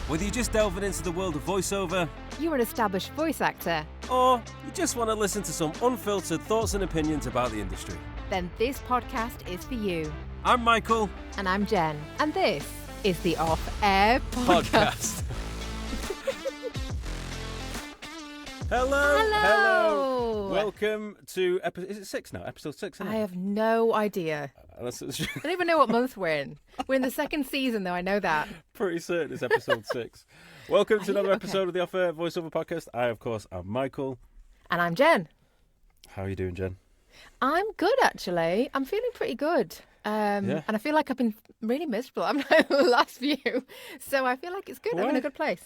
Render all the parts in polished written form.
Whether you're just delving into the world of voiceover, you're an established voice actor, or you just want to listen to some unfiltered thoughts and opinions about the industry, then this podcast is for you. I'm Michael. And I'm Jen. And this is the Off Air Podcast. Hello. Welcome to is it 6 now? Episode 6, isn't it? I have no idea. I don't even know what month we're in. We're in the second season, though. I know that. Pretty certain it's episode 6. Welcome to another episode of the Off Air Voiceover Podcast. I, of course, am Michael. And I'm Jen. How are you doing, Jen? I'm good, actually. I'm feeling pretty good. And I feel like I've been really miserable. I'm like the last few. So I feel like it's good. Why? I'm in a good place.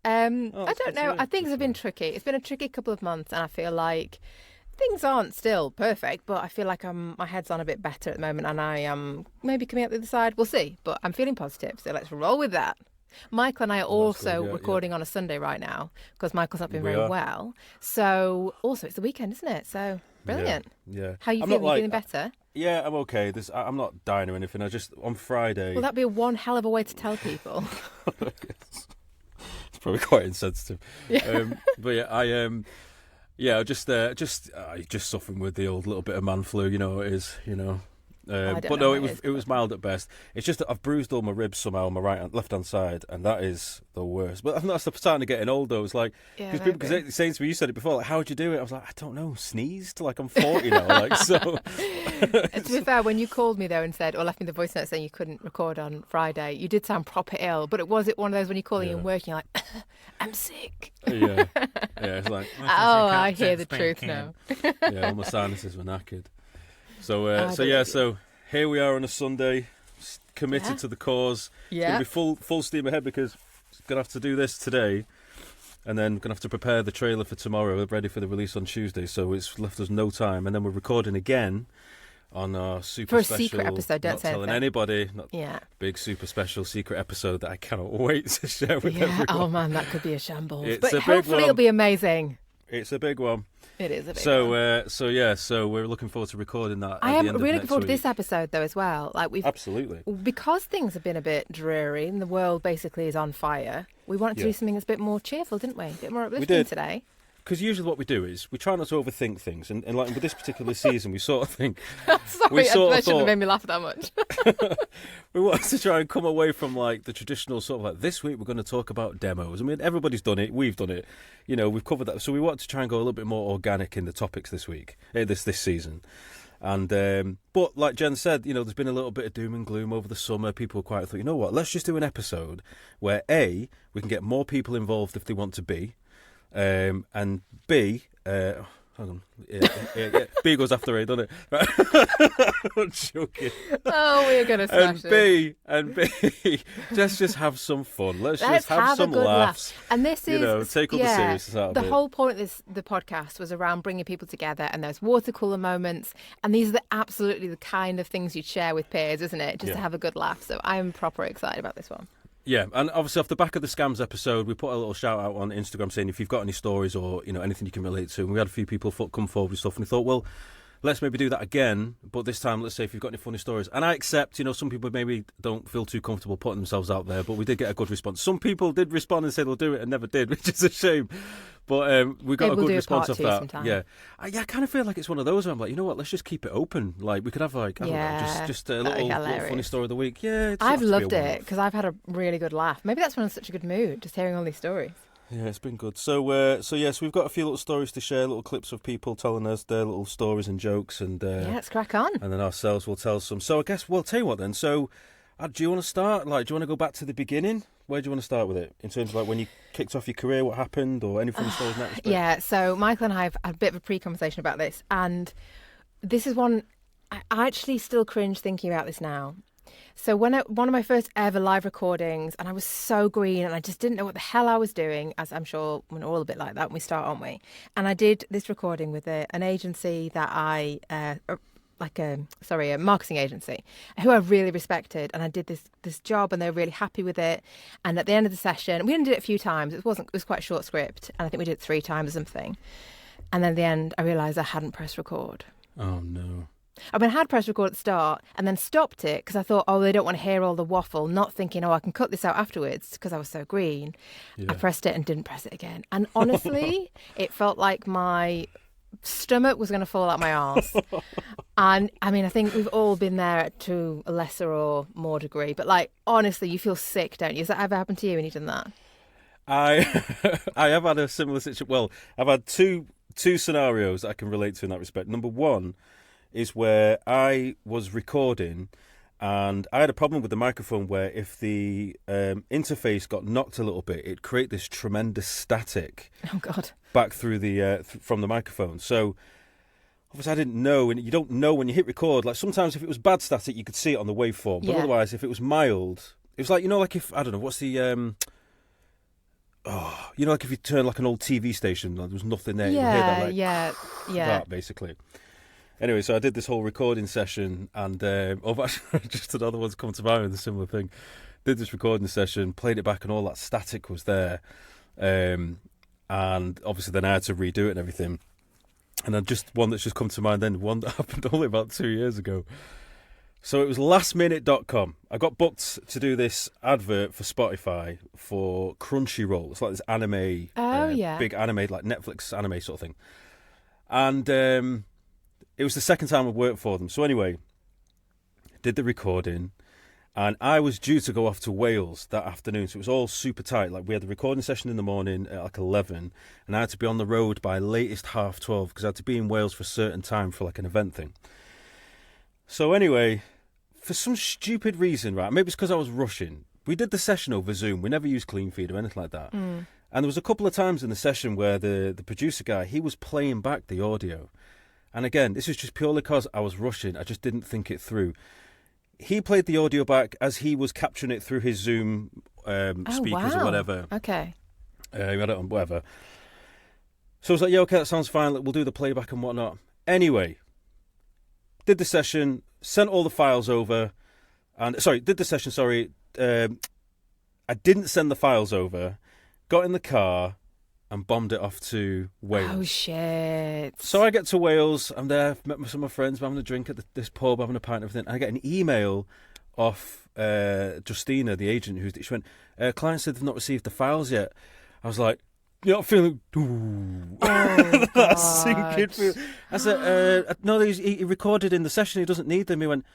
I don't know. Things have been tricky. It's been a tricky couple of months, and I feel like things aren't still perfect, but I feel like my head's on a bit better at the moment, and I am maybe coming out the other side. We'll see, but I'm feeling positive, so let's roll with that. Michael and I are also recording on a Sunday right now because Michael's not been very well. So also it's the weekend, isn't it? So brilliant. Yeah. How are you feeling? You feeling better? Yeah, I'm okay. I'm not dying or anything. I just on Friday. Well, that'd be one hell of a way to tell people. It's probably quite insensitive. Yeah. But yeah, I just suffering with the old little bit of man flu. You know what it is. You know. But no, it was mild at best. It's just that I've bruised all my ribs somehow on my left hand side, and that is the worst. But I'm not starting to getting old though. It's like because people saying to me, you said it before, like how'd you do it? I was like, I don't know, sneezed. Like I'm 40 now. Like so. To be fair, when you called me though and said or left me the voice note saying you couldn't record on Friday, you did sound proper ill. But it was one of those when you're calling and working, you're like I'm sick. Yeah. It's like I hear the truth now. Yeah, all my sinuses were knackered. So here we are on a Sunday, committed to the cause. It's going to be full steam ahead because I'm going to have to do this today and then going to have to prepare the trailer for tomorrow, ready for the release on Tuesday. So it's left us no time. And then we're recording again on our super special... For a secret episode, don't say telling anybody. Big super special secret episode that I cannot wait to share with everyone. Oh man, that could be a shambles. But hopefully it'll be amazing. It's a big one. It is a big one. So we're looking forward to recording that. I am really looking forward to this episode though as well. Absolutely, because things have been a bit dreary and the world basically is on fire. We wanted to do something that's a bit more cheerful, didn't we? A bit more uplifting today. Because usually what we do is we try not to overthink things, and like with this particular season, we sort of think. Sorry, that shouldn't have made me laugh that much. We wanted to try and come away from like the traditional sort of like this week we're going to talk about demos. I mean, everybody's done it, we've done it, you know, we've covered that. So we wanted to try and go a little bit more organic in the topics this week, this season. And but like Jen said, you know, there's been a little bit of doom and gloom over the summer. People quite thought, you know what, let's just do an episode where A, we can get more people involved if they want to be. And B, hang on, B goes after A, doesn't it? Right. I'm joking. Oh, we're gonna smash it. And B, let's just have some fun. Let's just have some laughs. And this is, take all the seriousness out of it. The whole point of the podcast was around bringing people together, and there's water cooler moments, and these are absolutely the kind of things you'd share with peers, isn't it? Just to have a good laugh. So I'm proper excited about this one. Yeah, and obviously off the back of the Scams episode, we put a little shout out on Instagram saying if you've got any stories or anything you can relate to. And we had a few people come forward with stuff, and we thought, well, let's maybe do that again, but this time let's say if you've got any funny stories. And I accept, some people maybe don't feel too comfortable putting themselves out there, but we did get a good response. Some people did respond and say they'll do it and never did, which is a shame. But we got a good response off that. Sometime. Yeah, I kind of feel like it's one of those where I'm like, you know what, let's just keep it open. Like we could have like, I don't know, just a little funny story of the week. Yeah, I've loved it because I've had a really good laugh. Maybe that's when I'm in such a good mood, just hearing all these stories. Yeah, it's been good. So we've got a few little stories to share, little clips of people telling us their little stories and jokes, and let's crack on. And then ourselves will tell some. So I guess we'll tell you what then. So, do you want to start? Like, do you want to go back to the beginning? Where do you want to start with it in terms of like when you kicked off your career, what happened, or any funny stories in that respect? Yeah. So Michael and I have had a bit of a pre-conversation about this, and this is one I actually still cringe thinking about this now. So one of my first ever live recordings, and I was so green and I just didn't know what the hell I was doing, as I'm sure we're all a bit like that when we start, aren't we? And I did this recording with an agency that a marketing agency who I really respected, and I did this job and they were really happy with it. And at the end of the session, we only did it a few times. It was quite a short script, and I think we did it 3 times or something. And then at the end, I realised I hadn't pressed record. Oh no. I mean, I had press record at the start and then stopped it because I thought, oh, they don't want to hear all the waffle, not thinking, oh, I can cut this out afterwards because I was so green. I pressed it and didn't press it again. And honestly, it felt like my stomach was going to fall out my arse. And I mean, I think we've all been there to a lesser or more degree. But like, honestly, you feel sick, don't you? Has that ever happened to you when you've done that? I have had a similar situation. Well, I've had two scenarios I can relate to in that respect. Number one is where I was recording and I had a problem with the microphone where if the interface got knocked a little bit, it'd create this tremendous static. Oh, God. Back through the from the microphone. So obviously I didn't know, and you don't know when you hit record. Like sometimes if it was bad static, you could see it on the waveform. But otherwise, if it was mild, it was like, you know, like if, I don't know, what's the... you know, like if you turn like an old TV station, like there was nothing there. Yeah, you hear that, like, yeah. that, basically. Anyway, so I did this whole recording session, and just another one's come to mind with a similar thing. Did this recording session, played it back, and all that static was there. And obviously then I had to redo it and everything. And then just one that's just come to mind then, one that happened only about 2 years ago. So it was lastminute.com. I got booked to do this advert for Spotify for Crunchyroll. It's like this anime, big anime, like Netflix anime sort of thing. And it was the second time I'd worked for them. So anyway, did the recording. And I was due to go off to Wales that afternoon. So it was all super tight. Like we had the recording session in the morning at like 11. And I had to be on the road by latest 12:30 because I had to be in Wales for a certain time for like an event thing. So anyway, for some stupid reason, right, maybe it's because I was rushing, we did the session over Zoom. We never used Clean Feed or anything like that. And there was a couple of times in the session where the producer guy, he was playing back the audio. And again, this is just purely because I was rushing. I just didn't think it through. He played the audio back as he was capturing it through his Zoom speakers or whatever. Okay. I don't know, whatever. So I was like, yeah, okay, that sounds fine. We'll do the playback and whatnot. Anyway, did the session, sent all the files over. I didn't send the files over, got in the car and bombed it off to Wales. Oh, shit. So I get to Wales, I'm there, met some of my friends, I'm having a drink at this pub, having a pint and everything. And I get an email off Justina, the agent, she went, client said they've not received the files yet. I was like, you're not feeling... Ooh. Oh, That sinking feeling. I said, no, he recorded in the session, he doesn't need them. He went,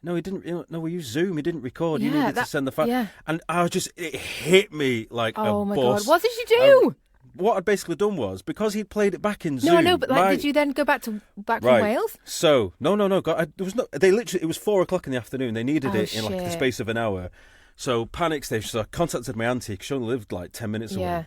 no, he didn't. No, we used Zoom. He didn't record. You needed to send the file. Yeah. And I was it hit me like a bus. Oh, my God. What did you do? What I'd basically done was, because he'd played it back in Zoom... No, I know, but did you then go back from Wales? So, no. There was it was 4:00 in the afternoon. They needed it in like the space of an hour. So, panic stage. So I contacted my auntie, because she only lived like 10 minutes away. Yeah.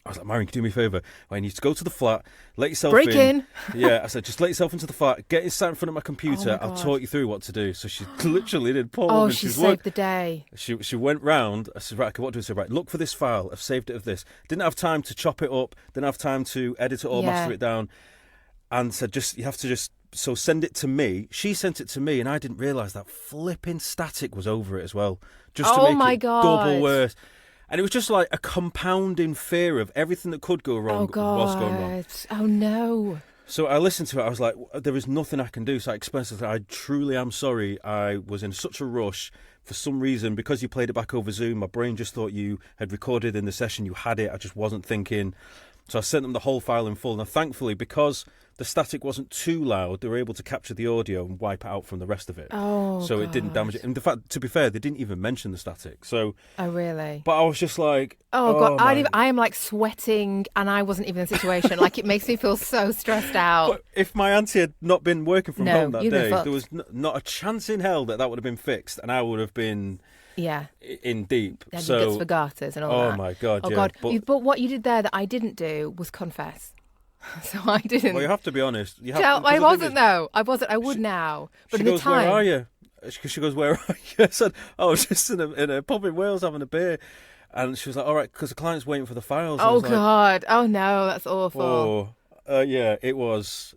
I was like, Marion, can you do me a favour? I need to go to the flat, let yourself Break in. Yeah, I said, just let yourself into the flat, get sat in front of my computer, I'll talk you through what to do. So she literally did. Oh, she saved the day. She went round. I said, right, okay, what do I say? Right, look for this file. I've saved it of this. Didn't have time to chop it up. Didn't have time to edit it or master it down. And said, you have to so send it to me. She sent it to me, and I didn't realise that flipping static was over it as well. Just to make it double worse. And it was just like a compounding fear of everything that could go wrong was going wrong. Oh, no. So I listened to it. I was like, there is nothing I can do. So I expressed that I truly am sorry. I was in such a rush. For some reason, because you played it back over Zoom, my brain just thought you had recorded in the session. You had it. I just wasn't thinking. So I sent them the whole file in full. Now, thankfully, because the static wasn't too loud, they were able to capture the audio and wipe it out from the rest of it. Oh, so it didn't damage it. And in fact, to be fair, they didn't even mention the static. So. Oh, really? But I was just like, oh God, I am like sweating, and I wasn't even in the situation. Like, it makes me feel so stressed out. But if my auntie had not been working from home that day, there was not a chance in hell that would have been fixed, and I would have been. Yeah, in deep. And so, guts for garters and all that. Oh my God! Oh yeah. God! But what you did there that I didn't do was confess. So I didn't. Well, you have to be honest. I wasn't though. I wasn't. I would now. But she at goes, the time, where are you? She goes, where are you? I said, I was just in a pub in Wales having a beer, and she was like, all right, because the client's waiting for the files. Oh God! Oh no, that's awful. Yeah, it was.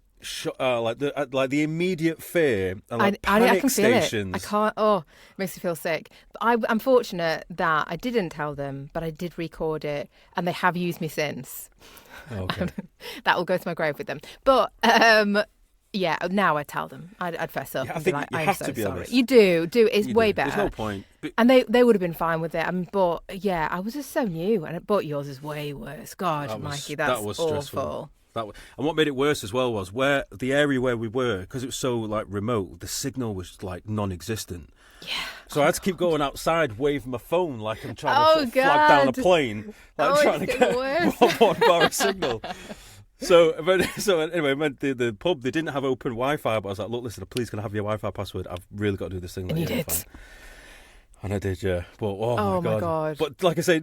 Like the immediate fear and like I panic can feel stations. it. I can't. Oh, it makes me feel sick. But I'm fortunate that I didn't tell them, but I did record it, and they have used me since. Okay. That will go to my grave with them. But Yeah, now I tell them. I'd fess up Yeah, I and be think like, you I'm have so to be sorry. honest. You do. It's You way do. better. There's no point. But And they would have been fine with it. But yeah, I was just so new. But yours is way worse. God, Mikey, that's that was awful. stressful. And what made it worse as well was where the area where we were, because it was so like remote, the signal was like non-existent. Yeah. So I had to keep going outside, waving my phone like I'm trying to Oh, sort of flag down a God. plane, like Oh, trying to it's get getting one bar of signal. So anyway, the pub, they didn't have open Wi-Fi, but I was like, look, listen, please can I have your Wi-Fi password? I've really got to do this thing. And you did. Fine. And I did, yeah. But Oh my God. But like I say,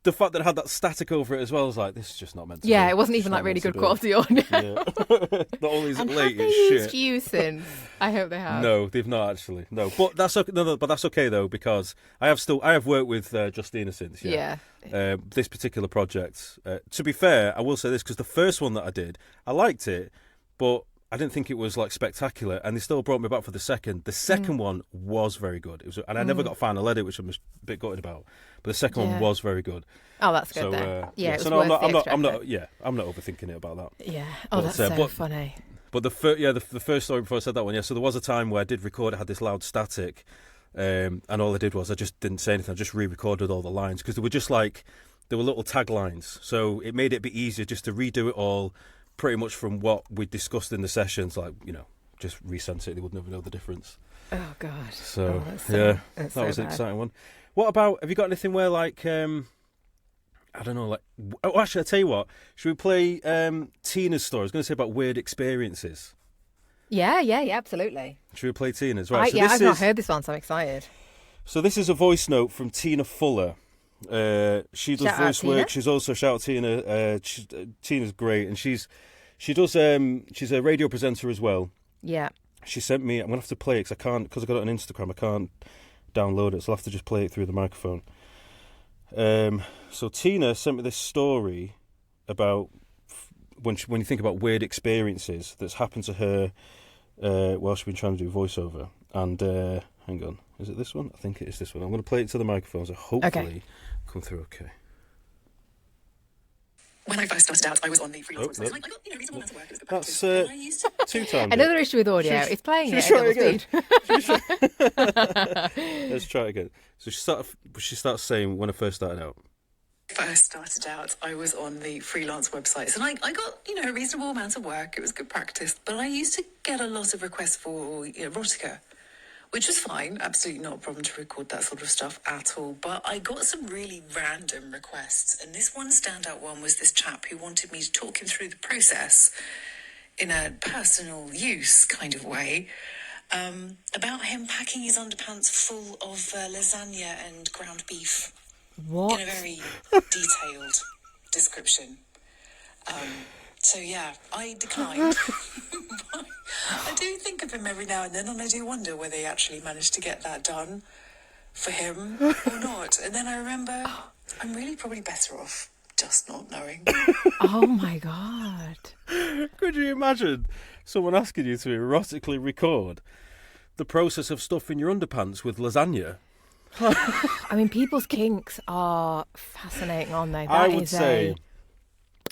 the fact that I had that static over it as well was like, this is just not meant to be. Yeah, it wasn't It's even not like really meant to good be. quality audio. Yeah. Not only is it And late, have they it's used shit. you since? I hope they have. No, they've not actually. No, but that's okay. No, but that's okay though, because I have worked with Justina since. Yeah. This particular project. To be fair, I will say this, because the first one that I did, I liked it, but I didn't think it was like spectacular, and they still brought me back for the second. The second one was very good. It was, and I never got final edit, which I'm a bit gutted about. But the second one was very good. Oh, that's good So then. Yeah, it was so no, worth the I'm extra not effort. I'm not overthinking it about that. Yeah. Oh, that's so funny. But the first story before I said that one, yeah. So there was a time where I did record. It had this loud static, and all I did was I just didn't say anything. I just re-recorded all the lines, because they were just like, they were little taglines. So it made it a bit easier just to redo it all, pretty much from what we discussed in the sessions. Like, just resent it. They would never know the difference. Oh God. So that's that was an exciting one. What about? Have you got anything where like? I don't know, like... Oh, actually, I'll tell you what. Should we play Tina's story? I was going to say about weird experiences. Yeah, absolutely. Should we play Tina's? Right. I've not heard this one, so I'm excited. So this is a voice note from Tina Fuller. She does Shout out voice Tina. work. She's also... Shout out Tina. Tina's great. And she's a radio presenter as well. Yeah. She sent me... I'm going to have to play it, because I got it on Instagram. I can't download it, so I'll have to just play it through the microphone. So Tina sent me this story about when you think about weird experiences that's happened to her while she's been trying to do voiceover. And hang on, is it this one? I think it is this one. I'm going to play it to the microphone, so hopefully come through okay. When I first started out, I was on the freelance website. I got, reasonable amount of work. It was good practice. That's I used to... 2 times. Another issue with audio. It's playing it at double speed. Let's try it again. So she starts saying, when I first started out. First started out, I was on the freelance websites, and I got, a reasonable amount of work. It was good practice, but I used to get a lot of requests for erotica, which was fine, absolutely not a problem to record that sort of stuff at all. But I got some really random requests, and this one standout one was this chap who wanted me to talk him through the process in a personal use kind of way, about him packing his underpants full of lasagna and ground beef. What? In a very detailed description. So yeah, I declined. I do think of him every now and then, and I do wonder whether he actually managed to get that done for him or not. And then I remember, I'm really probably better off just not knowing. Oh my God. Could you imagine someone asking you to erotically record the process of stuffing your underpants with lasagna? I mean, people's kinks are fascinating, aren't they? I would say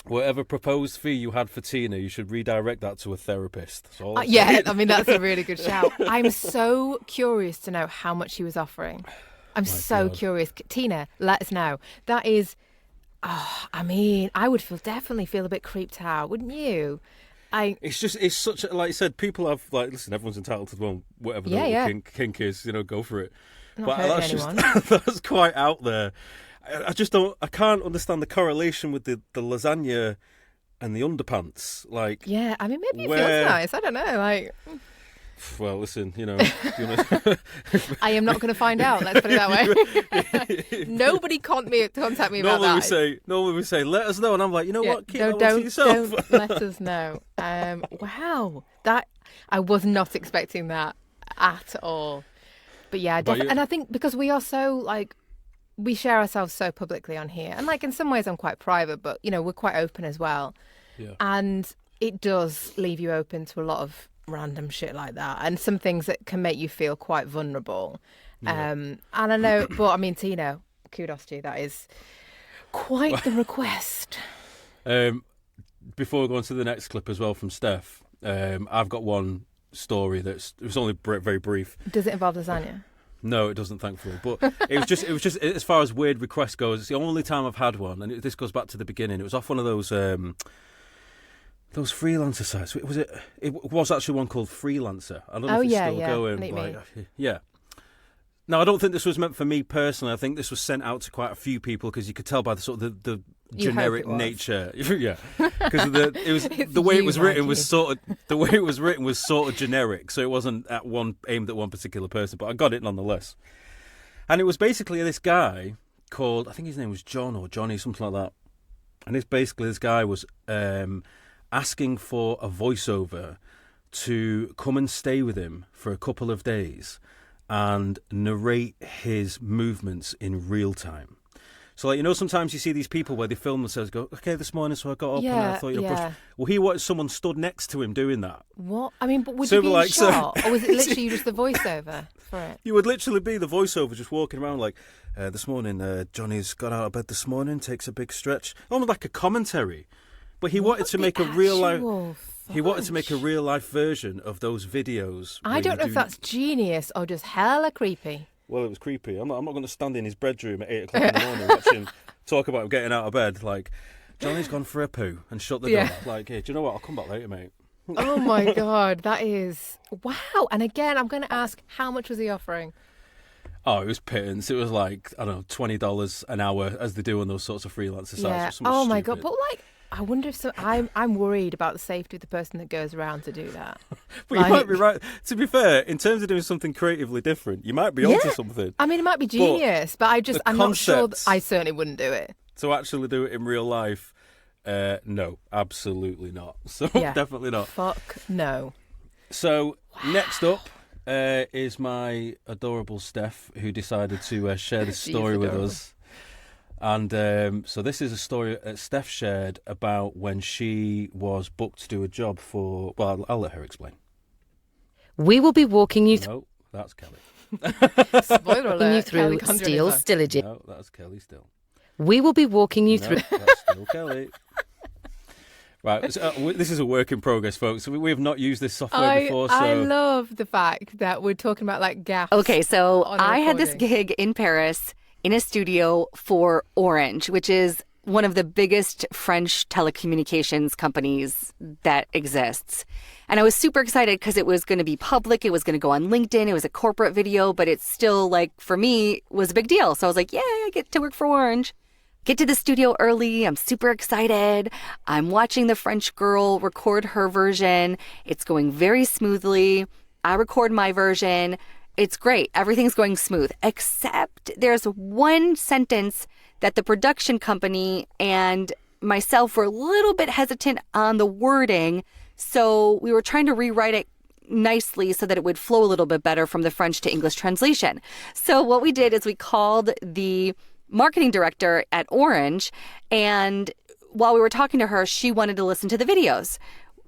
whatever proposed fee you had for Tina, you should redirect that to a therapist. That's all I'm yeah, saying. I mean, that's a really good shout. I'm so curious to know how much she was offering. I'm so curious. Tina, let us know. That is, I mean, I would definitely feel a bit creeped out, wouldn't you? It's such a, like you said, people have, like, listen, everyone's entitled to whatever their kink is, go for it. Not hurting anyone. That's quite out there. I can't understand the correlation with the lasagna and the underpants. Like, yeah, I mean, maybe it feels nice. I don't know. Like, well, listen, I am not going to find out. Let's put it that way. Nobody contact me about that. Normally we say, let us know, and I'm like, what? Keep that one to don't yourself. Let us know. Wow, that I was not expecting that at all. But yeah, and I think because we are so, like, we share ourselves so publicly on here, and like in some ways I'm quite private, but we're quite open as well. Yeah. And it does leave you open to a lot of random shit like that, and some things that can make you feel quite vulnerable. Yeah. And I know, but I mean, Tina, kudos to you. That is quite the request. Before we go on to the next clip as well from Steph, I've got one story it was only very brief. Does it involve lasagna? No, it doesn't, thankfully. But it was just as far as weird requests goes, it's the only time I've had one, and this goes back to the beginning. It was off one of those freelancer sites. It was actually one called Freelancer. I don't know if it's still going. Yeah. Now, I don't think this was meant for me personally. I think this was sent out to quite a few people because you could tell by the sort of the generic nature. Yeah, because the way it was written was sort of generic, so it wasn't aimed at one particular person. But I got it nonetheless, and it was basically this guy called, I think his name was John or Johnny, something like that. And it's basically this guy was asking for a voiceover to come and stay with him for a couple of days and narrate his movements in real time. So, like, sometimes you see these people where they film themselves, go, okay, this morning, so I got up and I thought, brush. Well, he wanted someone stood next to him doing that. What? I mean, but would you be in shot? Or was it literally just the voiceover for it? You would literally be the voiceover just walking around like, this morning, Johnny's got out of bed this morning, takes a big stretch. Almost like a commentary. But he wanted to make a real life... He wanted to make a real-life version of those videos. I don't know if that's genius or just hella creepy. Well, it was creepy. I'm not going to stand in his bedroom at 8 o'clock in the morning watching talk about him getting out of bed. Like, Johnny's gone for a poo and shut the door. Like, hey, do you know what? I'll come back later, mate. Oh, my God. That is... Wow. And again, I'm going to ask, how much was he offering? Oh, it was pittance. It was like, I don't know, $20 an hour, as they do on those sorts of freelancer sites. Yeah. Oh, my God. But, like... I wonder if I'm worried about the safety of the person that goes around to do that. But you might be right. To be fair, in terms of doing something creatively different, you might be onto something. I mean, it might be genius, but I'm not sure. I certainly wouldn't do it. To actually do it in real life, no, absolutely not. So definitely not. Fuck no. So next up is my adorable Steph, who decided to share this story with us. And so this is a story that Steph shared about when she was booked to do a job for... Well, I'll let her explain. We will be walking you through... No, that's Kelly. Spoiler alert. Through Steel Stillages. No, that's Kelly still. We will be walking you through... That's still Kelly. Right, so, this is a work in progress, folks. We have not used this software before, so... I love the fact that we're talking about, like, gaffes. Okay, so I had this gig in Paris... in a studio for Orange, which is one of the biggest French telecommunications companies that exists. And I was super excited because it was going to be public. It was going to go on LinkedIn. It was a corporate video, but it's still, like, for me, was a big deal. So I was like, yay, I get to work for Orange. Get to the studio early. I'm super excited. I'm watching the French girl record her version. It's going very smoothly. I record my version. It's great. Everything's going smooth, except there's one sentence that the production company and myself were a little bit hesitant on the wording. So we were trying to rewrite it nicely so that it would flow a little bit better from the French to English translation. So what we did is we called the marketing director at Orange, and while we were talking to her, she wanted to listen to the videos.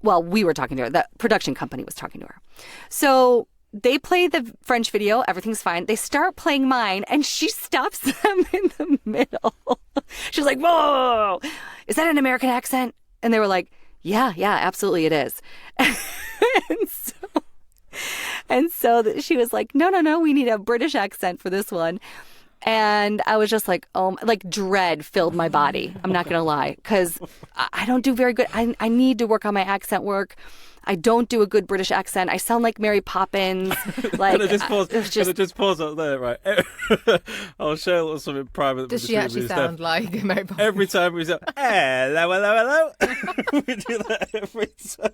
Well, we were talking to her. The production company was talking to her. So they play the French video. Everything's fine. They start playing mine, and she stops them in the middle. She's like, whoa, is that an American accent? And they were like, yeah, absolutely it is. and so she was like, no, we need a British accent for this one. And I was just like, oh, like dread filled my body. I'm not going to lie, because I don't do very good. I need to work on my accent work. I don't do a good British accent. I sound like Mary Poppins. Like, Can I just pause up there, right? I'll share a little something private. Does she actually sound like Mary Poppins? Every time we say, hello. We do that every time.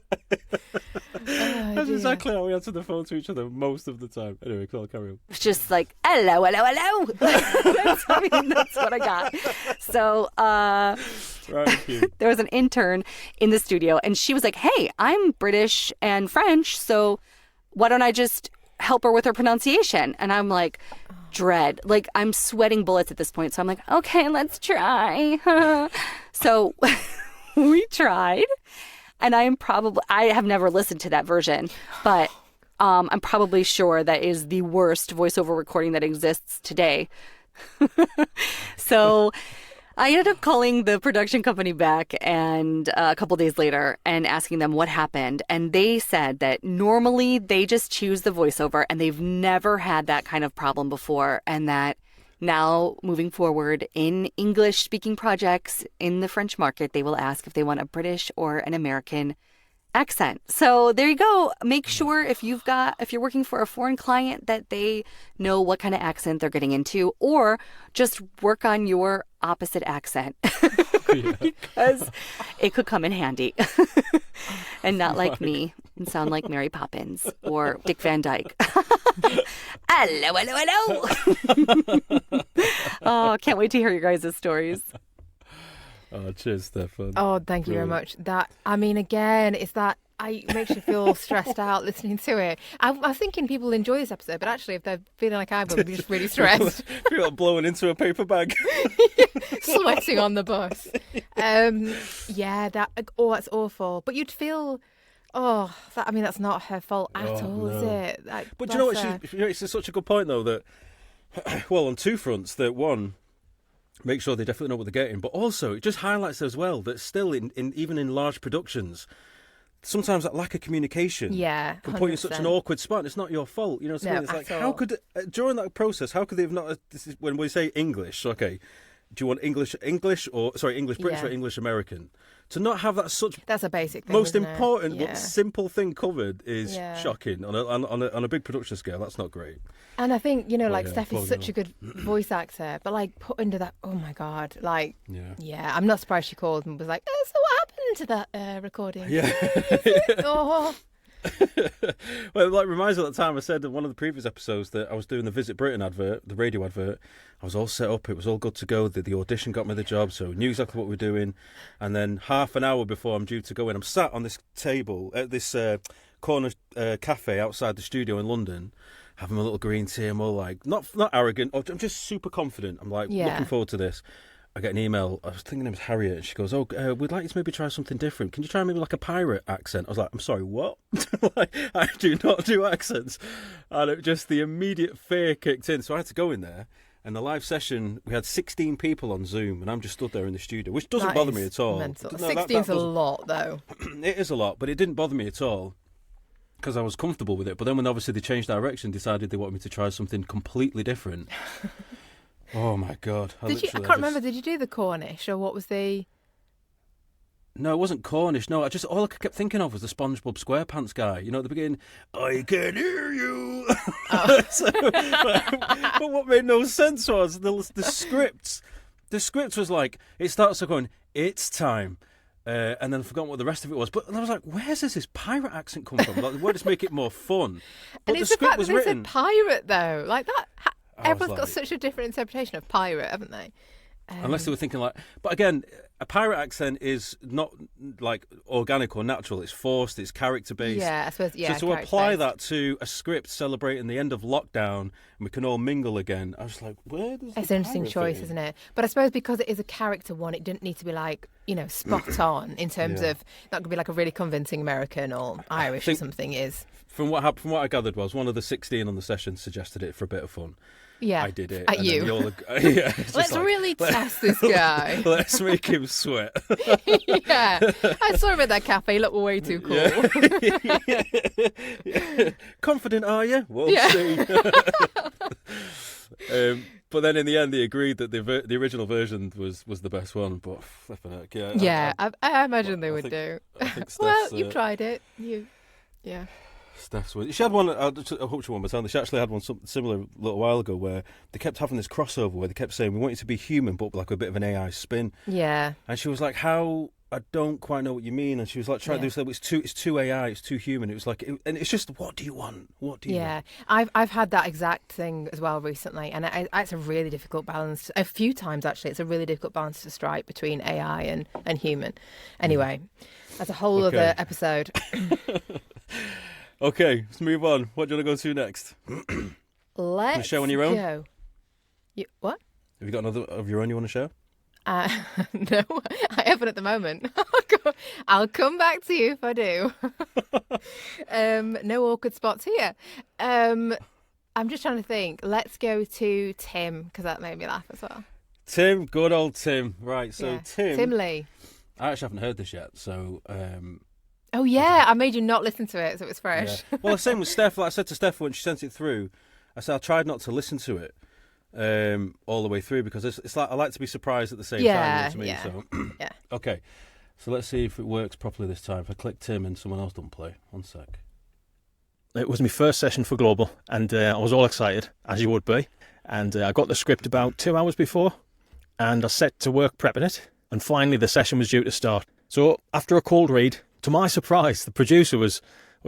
That's exactly how we answer the phone to each other most of the time. Anyway, cool, carry on. It's just like, hello. That's what I got. So there was an intern in the studio, and she was like, hey, I'm British and French, so why don't I just help her with her pronunciation? And I'm like, dread. Like, I'm sweating bullets at this point. So I'm like, okay, let's try. So we tried. And I have never listened to that version, but I'm probably sure that is the worst voiceover recording that exists today. So I ended up calling the production company back and a couple days later and asking them what happened. And they said that normally they just choose the voiceover and they've never had that kind of problem before. And that now moving forward in English speaking projects in the French market, they will ask if they want a British or an American accent. So there you go. Make sure if you're working for a foreign client that they know what kind of accent they're getting into, or just work on your opposite accent because it could come in handy and not like me and sound like Mary Poppins or Dick Van Dyke. Hello, hello, hello. Oh, can't wait to hear your guys' stories. Oh, cheers, Stefan. Oh, thank you very much. Again, it's that it makes you feel stressed out listening to it. I was thinking people enjoy this episode, but actually, if they're feeling like I will, they're just really stressed. Feel like blowing into a paper bag. Sweating on the bus. That's awful. But you'd feel... that's not her fault at all, is it? But do you know what? It's such a good point, though, that, well, on two fronts, that one, make sure they definitely know what they're getting, but also it just highlights as well that still, even in large productions, sometimes that lack of communication can put you in such an awkward spot, and it's not your fault. You know what I mean? It's like, how could, during that process, how could they have not, this is when we say English, okay, do you want English British or English American? To not have that that's a basic thing, most important but simple thing covered is shocking on a big production scale. That's not great. And I think Steph is such a good voice actor, but put into that, oh my god, I'm not surprised she called and was like, so what happened to that recording? Oh. Well, it reminds me of that time I said in one of the previous episodes that I was doing the Visit Britain advert, the radio advert. I was all set up, it was all good to go. The audition got me the job, so I knew exactly what we were doing. And then half an hour before I'm due to go in, I'm sat on this table at this corner cafe outside the studio in London, having my little green tea. I'm all like, not arrogant, I'm just super confident. I'm like, looking forward to this. I get an email. I was thinking it was Harriet. And she goes, we'd like you to maybe try something different. Can you try maybe like a pirate accent? I was like, I'm sorry, what? I do not do accents. And the immediate fear kicked in. So I had to go in there. And the live session, we had 16 people on Zoom. And I'm just stood there in the studio, which doesn't bother me at all. Mental. 16's a lot, though. It is a lot, but it didn't bother me at all because I was comfortable with it. But then when obviously they changed direction, decided they wanted me to try something completely different. Oh my god! I can't remember. Did you do the Cornish or what was the? No, it wasn't Cornish. No, all I kept thinking of was the SpongeBob SquarePants guy. You know, at the beginning, I can hear you. Oh. But what made no sense was the script. The script was like, it starts going, it's time. And then I forgot what the rest of it was. But I was like, where does this pirate accent come from? Like, where does it make it more fun? But and the script was written. It's a pirate, though. Like that. Everyone's got such a different interpretation of pirate, haven't they? Unless they were thinking but again, a pirate accent is not like organic or natural. It's forced. It's character based. Yeah, I suppose. Yeah. So to apply that to a script celebrating the end of lockdown and we can all mingle again, I was like, where does it's an interesting choice, isn't it? But I suppose because it is a character one, it didn't need to be spot on in terms of not going to be like a really convincing American or Irish or something. Is from what I gathered was one of the 16 on the session suggested it for a bit of fun. Yeah, I did it. At you. Let's really test this guy. Let's make him sweat. Yeah. I saw him at that cafe. Look, way too cool. Yeah. Confident, are you? We'll see. But then in the end, they agreed that the original version was the best one. But I imagine they would do. Well, you've tried it. Yeah. Steph's one. She had one. I hope she won't tell me. She actually had one something similar a little while ago where they kept having this crossover where they kept saying we want you to be human, but like a bit of an AI spin. Yeah. And she was like, "How? I don't quite know what you mean." And she was like, "Trying to say it's too AI, it's too human." It was like, and it's just, what do you want? What do you want? I've had that exact thing as well recently, and it's a really difficult balance. A few times actually, it's a really difficult balance to strike between AI and human. Anyway, that's a whole other episode. Okay, let's move on. What do you want to go to next? Let's show on your own? Go. What? Have you got another of your own you want to show? No, I haven't at the moment. I'll come back to you if I do. No awkward spots here. I'm just trying to think. Let's go to Tim, because that made me laugh as well. Tim, good old Tim. Right, so Tim Lee. I actually haven't heard this yet, so... Oh, yeah, I made you not listen to it, so it was fresh. Yeah. Well, the same with Steph. Like I said to Steph when she sent it through, I said I tried not to listen to it all the way through because it's like I like to be surprised at the same time. You know what I mean? Yeah, So, yeah. Okay, so let's see if it works properly this time. If I click Tim and someone else doesn't play. 1 sec. It was my first session for Global, and I was all excited, as you would be. And I got the script about 2 hours before, and I set to work prepping it, and finally the session was due to start. So after a cold read, to my surprise, the producer were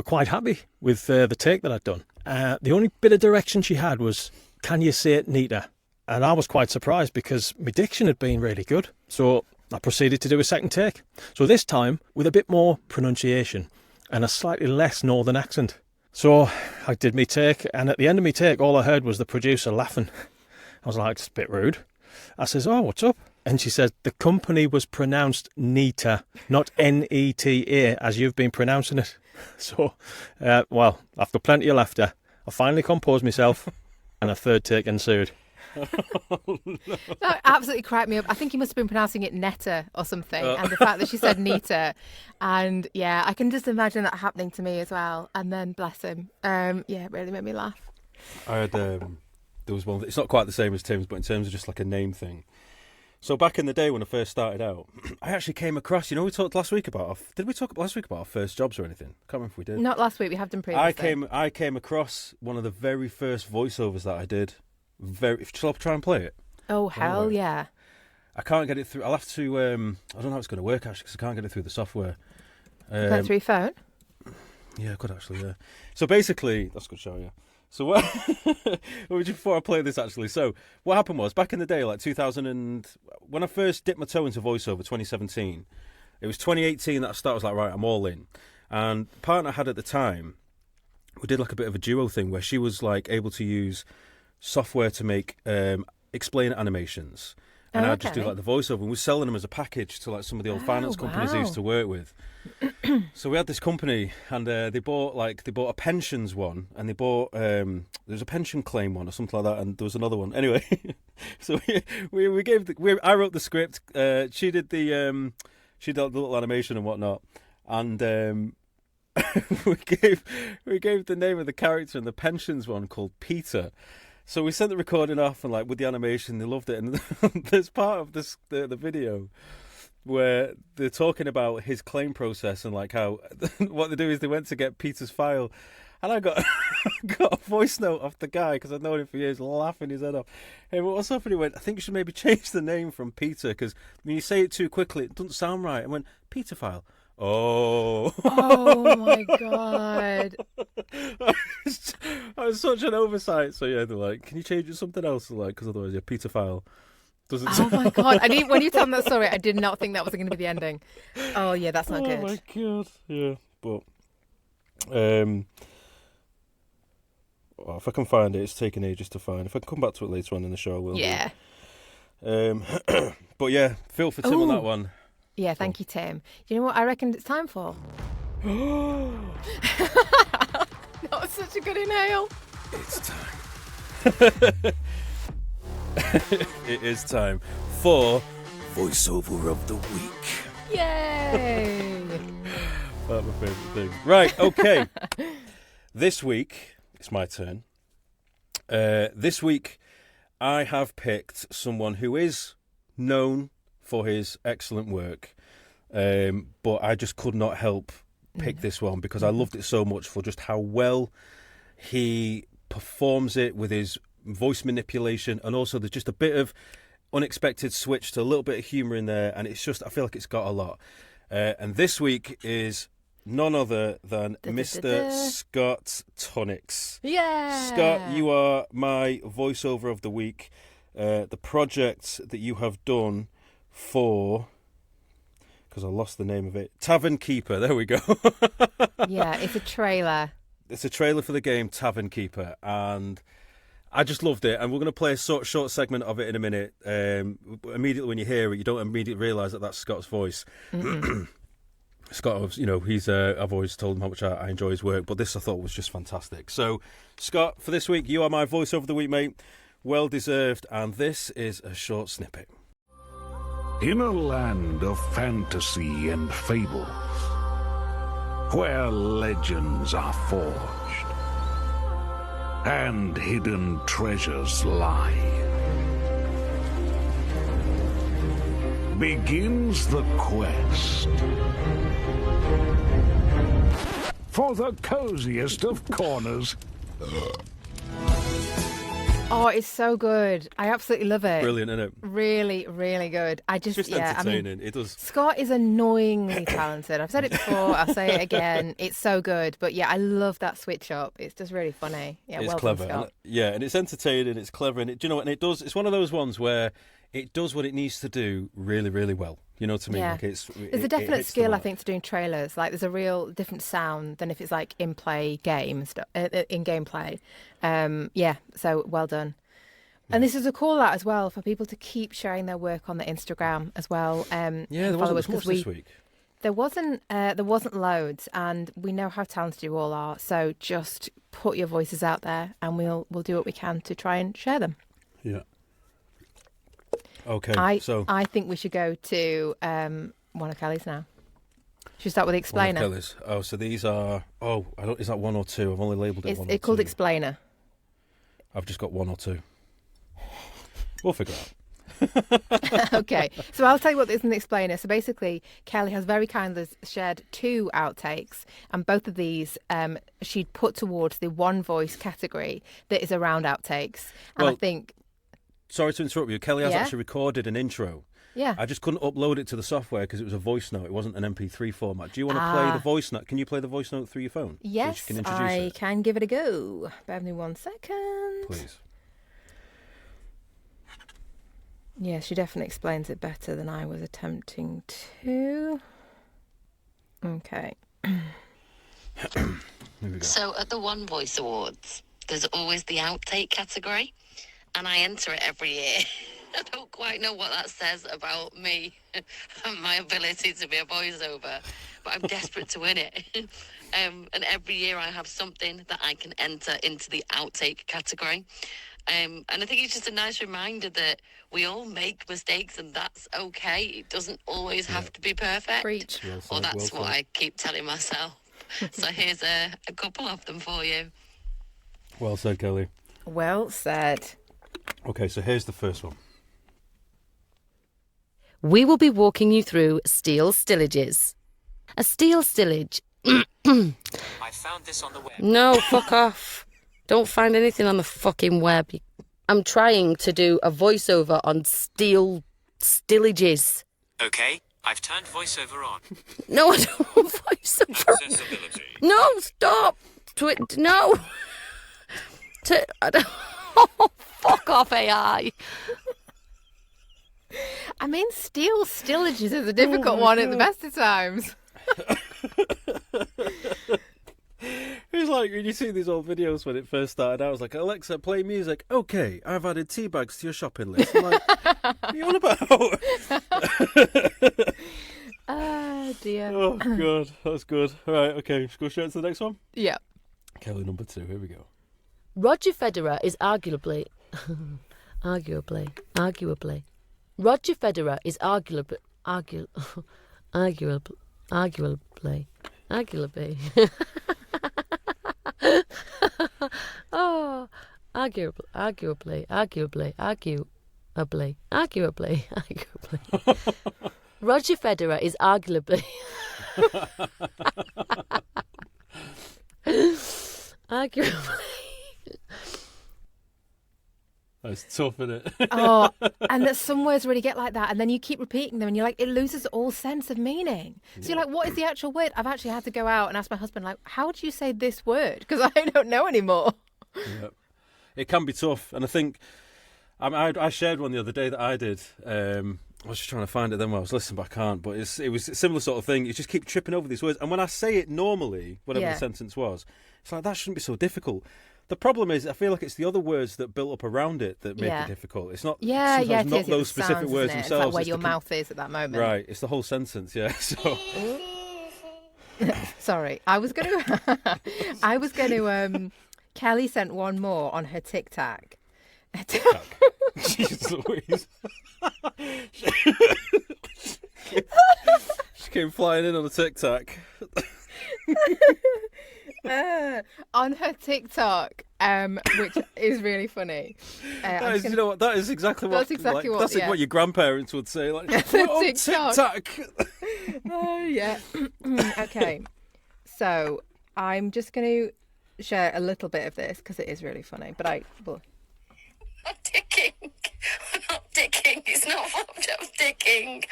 quite happy with the take that I'd done. The only bit of direction she had was, can you say it neater? And I was quite surprised because my diction had been really good. So I proceeded to do a second take. So this time with a bit more pronunciation and a slightly less northern accent. So I did me take, and at the end of me take, all I heard was the producer laughing. I was like, it's a bit rude. I says, oh, what's up? And she said, the company was pronounced Neta, not Neta, as you've been pronouncing it. So, well, after plenty of laughter, I finally composed myself, and a third take ensued. That absolutely cracked me up. I think he must have been pronouncing it Netta or something, and the fact that she said Neta, and yeah, I can just imagine that happening to me as well. And then bless him, it really made me laugh. I had there was one. It's not quite the same as Tim's, but in terms of just like a name thing. So back in the day when I first started out, I actually came across. We talked last week about. Did we talk last week about our first jobs or anything? Can't remember if we did. Not last week. We have done previously. I came across one of the very first voiceovers that I did. Shall I try and play it? Oh hell yeah! I can't get it through. I'll have to. I don't know how it's going to work actually because I can't get it through the software. Through your phone? Yeah, I could actually. Yeah. So basically, that's a good show. Yeah. So what? Before I play this, actually, so what happened was back in the day, like 2000 and when I first dipped my toe into voiceover, 2017. It was 2018 that I started. I was like, right, I'm all in. And the partner I had at the time, we did like a bit of a duo thing where she was like able to use software to make explain animations, and I'd just do like the voiceover, and we're selling them as a package to like some of the old finance companies I used to work with. So we had this company, and they bought a pensions one, and they bought there was a pension claim one or something like that, and there was another one. Anyway, so I wrote the script, she did the little animation and whatnot, and we gave the name of the character in the pensions one called Peter. So we sent the recording off, and like with the animation, they loved it. And there's part of the video where they're talking about his claim process and like how what they do is they went to get Peter's file, and I got a voice note off the guy because I'd known him for years, laughing his head off. Hey, what's up? And he went, I think you should maybe change the name from Peter because when you say it too quickly, it doesn't sound right. I went, Peter file. Oh my god! I was such an oversight. So yeah, they're like, "Can you change it to something else?" Like, because otherwise, your Peter file doesn't. Oh my god! When you told me that story, I did not think that was going to be the ending. Oh yeah, that's not good. Oh my god! Yeah, but well, if I can find it, it's taken ages to find. If I can come back to it later on in the show, I will. Yeah. But yeah, feel for Tim on that one. Yeah, thank you, Tim. You know what I reckon it's time for? That was such a good inhale. It's time. It is time for Voiceover of the Week. Yay! That's my favourite thing. Right, okay. This week, it's my turn. This week, I have picked someone who is known for his excellent work, but I just could not help pick this one because I loved it so much for just how well he performs it with his voice manipulation, and also there's just a bit of unexpected switch to a little bit of humour in there, and it's just, I feel like it's got a lot. And this week is none other than Mr. Scott Tonix. Yeah! Scott, you are my voiceover of the week. The project that you have done for, because I lost the name of it, Tavern Keeper, there we go. Yeah, it's a trailer. It's a trailer for the game Tavern Keeper, and I just loved it, and we're going to play a short segment of it in a minute. Immediately when you hear it, you don't immediately realise that that's Scott's voice. Scott, he's I've always told him how much I enjoy his work, but this I thought was just fantastic. So, Scott, for this week, you are my voice over the week, mate. Well deserved, and this is a short snippet. In a land of fantasy and fable, where legends are forged and hidden treasures lie, begins the quest for the coziest of corners. Oh, it's so good. I absolutely love it. Brilliant, isn't it? Really, really good. Just entertaining. It does. Scott is annoyingly talented. I've said it before. I'll say it again. It's so good. But yeah, I love that switch up. It's just really funny. Yeah, it's well clever. done, Scott. And it's entertaining. It's clever, and do you know what? And it does. It's one of those ones where it does what it needs to do really, really well. You know what I mean? Yeah. Like there's a definite skill, I think, to doing trailers. Like, there's a real different sound than if it's like in-play game stuff, in gameplay. So well done. And this is a call out as well for people to keep sharing their work on the Instagram as well. There wasn't much this week. There wasn't loads, and we know how talented you all are. So just put your voices out there, and we'll do what we can to try and share them. Yeah. Okay. I think we should go to one of Kelly's now. Should we start with the explainer? One of Kelly's. Oh, so these are. Oh, is that 1 or 2? I've only labelled it 1 or 2. It's called explainer. I've just got 1 or 2. We'll figure it out. Okay, so I'll tell you what is an explainer. So basically, Kelly has very kindly shared 2 outtakes, and both of these she'd put towards the one voice category that is around outtakes. And I think. Sorry to interrupt you. Kelly has actually recorded an intro. Yeah. I just couldn't upload it to the software because it was a voice note. It wasn't an MP3 format. Do you want to play the voice note? Can you play the voice note through your phone? Yes, so you can I can give it a go. Bear with me 1 second. Please. Yeah, she definitely explains it better than I was attempting to. Okay. Here we go. So at the One Voice Awards, there's always the outtake category, and I enter it every year. I don't quite know what that says about me and my ability to be a voiceover, but I'm desperate to win it. And every year I have something that I can enter into the outtake category. And I think it's just a nice reminder that we all make mistakes, and that's okay. It doesn't always have to be perfect. Preach. Or that's what I keep telling myself. So here's a couple of them for you. Well said, Kelly. Well said. Okay, so here's the first one. We will be walking you through steel stillages. A steel stillage. I found this on the web. No, fuck off. Don't find anything on the fucking web. I'm trying to do a voiceover on steel stillages. Okay, I've turned voiceover on. No, I don't want voiceover. Accessibility. No, stop. No. I don't... Oh, fuck off, AI. I mean, steel stillages is a difficult one at the best of times. It's like when you see these old videos when it first started out, I was like, Alexa, play music. Okay, I've added tea bags to your shopping list. I'm like, what are you on about? Oh, dear. Oh, God, that's good. All right, okay, let's go straight to the next one. Yeah. Kelly, number 2, here we go. Roger Federer is arguably. Roger Federer is arguably. Oh, arguably. Roger Federer is arguably. Arguably. That's tough, isn't it? Oh, and that some words really get like that, and then you keep repeating them, and you're like, it loses all sense of meaning. So you're like, what is the actual word? I've actually had to go out and ask my husband, like, how do you say this word? Because I don't know anymore. Yeah. It can be tough, and I think I shared one the other day that I did. I was just trying to find it then while I was listening, but I can't. But it was a similar sort of thing. You just keep tripping over these words, and when I say it normally, whatever the sentence was, it's like, that shouldn't be so difficult. The problem is, I feel like it's the other words that built up around it that make it difficult. It's not not those specific words themselves. It's like where your mouth is at that moment. Right, it's the whole sentence, yeah. So, sorry, I was going to. Kelly sent one more on her TikTok, Tic-tac. Jesus Louise. She came flying in on a tic-tac. On her TikTok, which is really funny. You know what? That is exactly what. That's exactly what. That's what your grandparents would say. Like, oh, tic-tac. Oh yeah. Okay. So I'm just going to share a little bit of this because it is really funny. But Not dicking. We're not dicking. It's not flapjack dicking.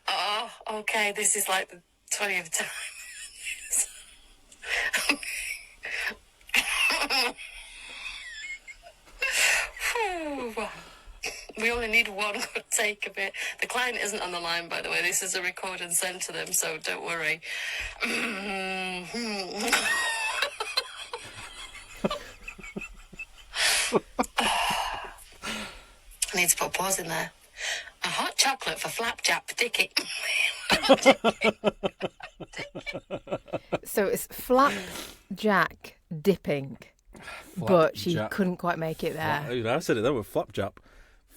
Oh, okay. This is like the 20th time. We only need one good take of it. The client isn't on the line, by the way. This is a record and sent to them, so don't worry. I need to put a pause in there. A hot chocolate for flapjack dicky. So it's flapjack dipping, but she couldn't quite make it there. I said it there with flapjack.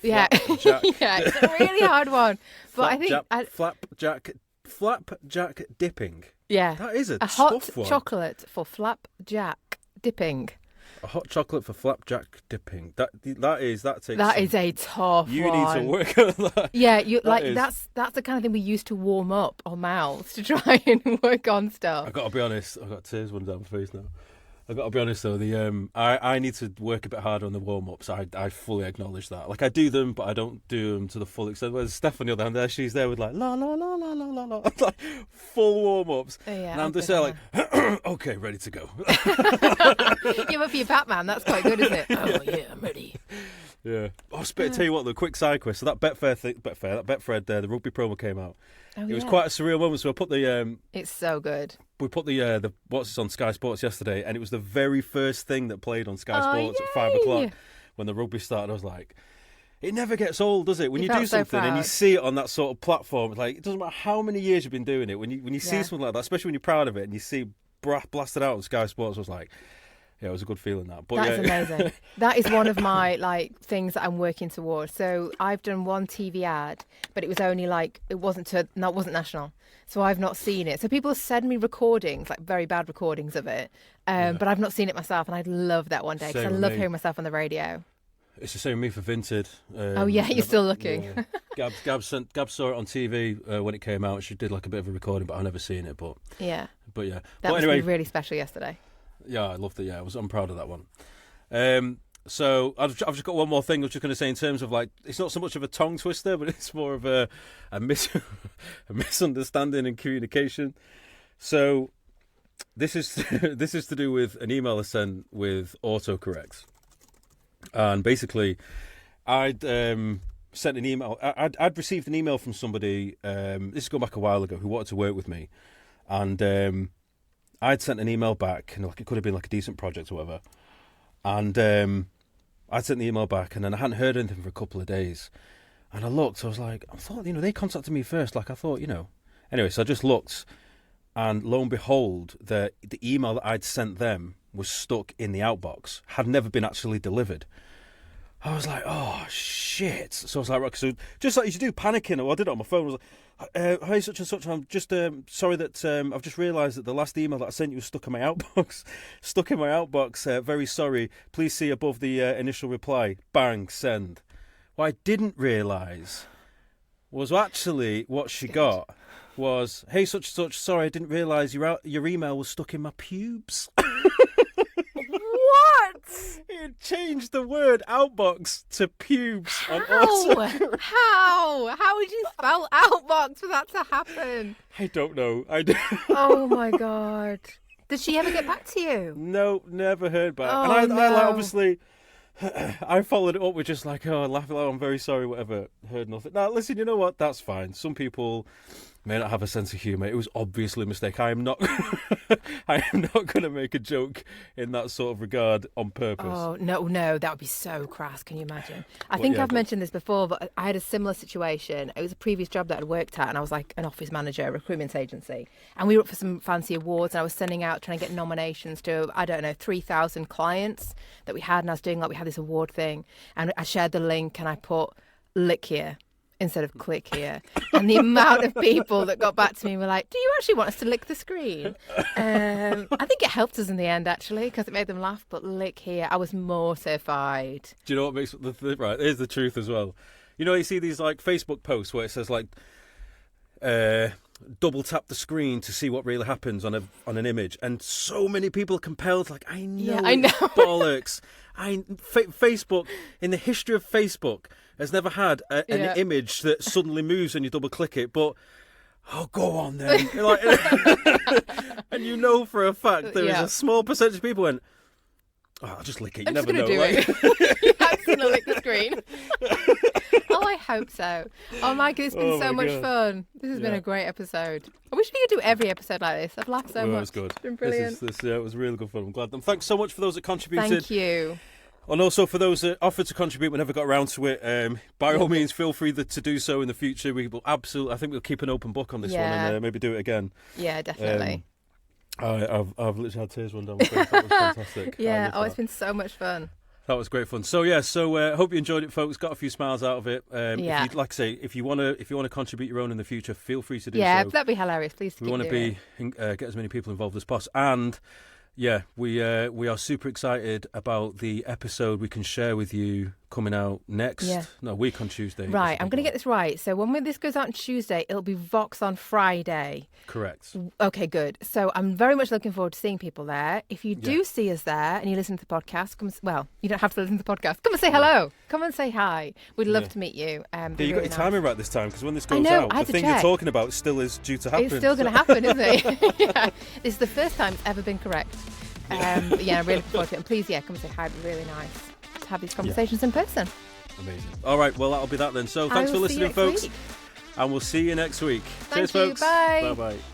Yeah, yeah, it's a really hard one. But I think flapjack dipping. Yeah, that is a hot tough one. Chocolate for flapjack dipping. A hot chocolate for flapjack dipping. That is a tough one. You need to work on that. Yeah, that's the kind of thing we used to warm up our mouths to try and work on stuff. I got to be honest. I've got tears running down my face now. I got to be honest though. I need to work a bit harder on the warm ups. I fully acknowledge that. Like I do them, but I don't do them to the full extent. Whereas Stephanie on the other hand, she's there with like la la la la la la la, like full warm ups. Oh, yeah, and I'm just there like, okay, ready to go. Yeah, but for your Batman, that's quite good, isn't it? Oh yeah, I'm ready. Yeah. I'll tell you what, the quick side quest. So that Betfred, the rugby promo came out. It was quite a surreal moment. So I put the it's so good. We put the what's on Sky Sports yesterday, and it was the very first thing that played on Sky Sports at 5 o'clock when the rugby started. I was like, it never gets old, does it? When you do something and you see it on that sort of platform, it's like it doesn't matter how many years you've been doing it. When you see something like that, especially when you're proud of it, and you see blasted out on Sky Sports, I was like, yeah, it was a good feeling that. But that's amazing. That is one of my things that I'm working towards. So I've done one TV ad, but it was only it wasn't national. So I've not seen it. So people send me recordings, like very bad recordings of it, but I've not seen it myself, and I'd love that one day because I love hearing myself on the radio. It's the same with me for Vinted. Oh yeah, you're still looking. Yeah. Gab saw it on TV when it came out. She did like a bit of a recording, but I've never seen it. But yeah, that was really special yesterday. Yeah, I loved it. Yeah, I'm proud of that one. So I've just got one more thing. I was just going to say in terms of it's not so much of a tongue twister, but it's more of a misunderstanding in communication. So this is to do with an email I sent with autocorrect, and basically I'd sent an email. I'd received an email from somebody. This is going back a while ago, who wanted to work with me, and I'd sent an email back, and it could have been like a decent project or whatever. And I'd sent the email back, and then I hadn't heard anything for a couple of days. And I looked, I thought, they contacted me first. I thought, Anyway, so I just looked, and lo and behold, the email that I'd sent them was stuck in the outbox, had never been actually delivered. I was like, oh, shit. So I was like, right, so just like you do, panicking. I did it on my phone. I was like, hi, such and such. I'm just sorry that I've just realised that the last email that I sent you was stuck in my outbox. Very sorry. Please see above the initial reply. Bang, send. What I didn't realise was actually what she got was, hey, such and such. Sorry, I didn't realise your email was stuck in my pubes. What? It changed the word outbox to pubes. How would you spell outbox for that to happen? I don't know. Oh my god. Did she ever get back to you? No, never heard back. Oh, and I no. obviously, I followed it up with just I'm very sorry, whatever. Heard nothing. Now, listen, you know what? That's fine. Some people may not have a sense of humour. It was obviously a mistake. I am not going to make a joke in that sort of regard on purpose. Oh, no, that would be so crass. Can you imagine? I think I've mentioned this before, but I had a similar situation. It was a previous job that I'd worked at, and I was like an office manager, a recruitment agency. And we were up for some fancy awards, and I was sending out, trying to get nominations to, 3,000 clients that we had. And I was doing, we had this award thing. And I shared the link, and I put, lick here instead of click here. And the amount of people that got back to me were like, do you actually want us to lick the screen? I think it helped us in the end, actually, because it made them laugh. But lick here, I was mortified. Do you know what makes right? Here's the truth as well. You know, you see these like Facebook posts where it says like, double tap the screen to see what really happens on an image, and so many people are compelled. Like, I know, bollocks. Facebook, in the history of Facebook, has never had an image that suddenly moves when you double click it, but go on then. And you know for a fact there is a small percentage of people went, I'll just lick it. You never know. You're going to lick the screen. I hope so. Oh, Mike, it's been so much fun. This has been a great episode. I wish we could do every episode like this. I've laughed so much. It was good. It's been brilliant. It was really good fun. I'm glad. And thanks so much for those that contributed. Thank you. And also for those that offered to contribute but never got around to it, by all means, feel free to do so in the future. We will absolutely. I think we'll keep an open book on this one and maybe do it again. Yeah, definitely. I've literally had tears run down my face. That was fantastic. It's been so much fun. That was great fun. So hope you enjoyed it, folks. Got a few smiles out of it. If you want to contribute your own in the future, feel free to do so. Yeah, that'd be hilarious. Please. We want to get as many people involved as possible, and we are super excited about the episode we can share with you coming out next week on Tuesday. Right, I'm going to get this right. So when this goes out on Tuesday, it'll be Vox on Friday. Correct. Okay, good. So I'm very much looking forward to seeing people there. If you do see us there and you listen to the podcast, you don't have to listen to the podcast. Come and say hello. Come and say hi. We'd love to meet you. You got your timing right this time, because when this goes out, the thing you're talking about still is due to happen. It's still going to happen, isn't it? This is the first time it's ever been correct. I'm really looking forward to it. And please, come and say hi. It'd be really nice to have these conversations in person. Amazing. All right, well, that'll be that then. So thanks for listening, folks. And we'll see you next week. Cheers, folks. Bye. Bye-bye.